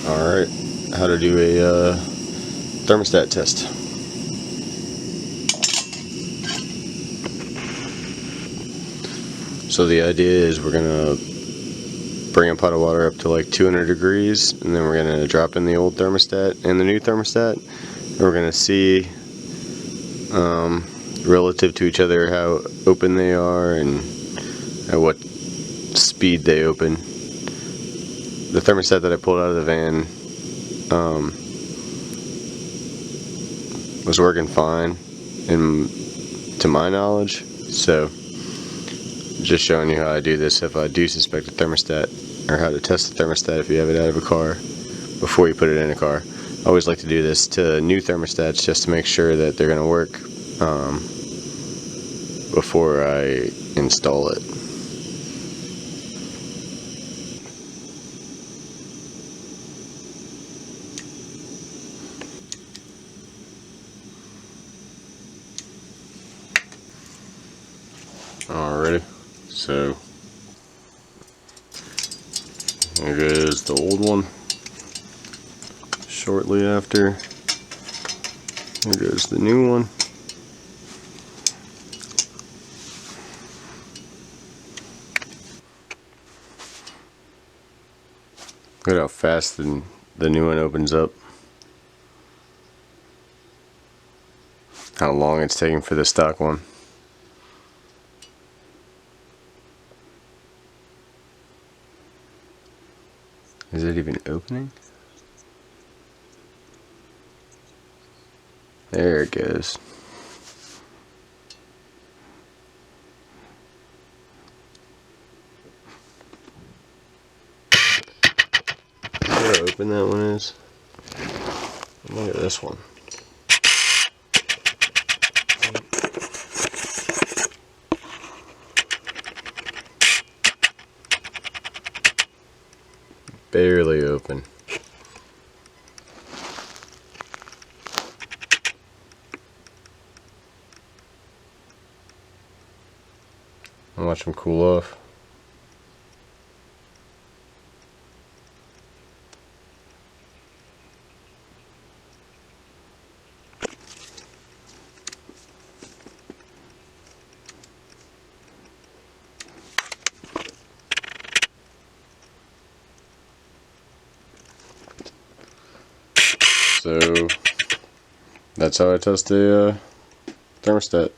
Alright, how to do a thermostat test. So the idea is we're going to bring a pot of water up to like 200 degrees, and then we're going to drop in the old thermostat and the new thermostat, and we're going to see relative to each other how open they are and at what speed they open. The thermostat that I pulled out of the van was working fine, to my knowledge, so just showing you how I do this if I do suspect a thermostat, or how to test the thermostat if you have it out of a car before you put it in a car. I always like to do this to new thermostats just to make sure that they're going to work before I install it. Alrighty, so here goes the old one. Shortly after, here goes the new one. Look at how fast the new one opens up. How long it's taking for the stock one. Is it even opening? There it goes. See how open that one is? Look at this one. Barely open. I'll watch them cool off. So that's how I test a thermostat.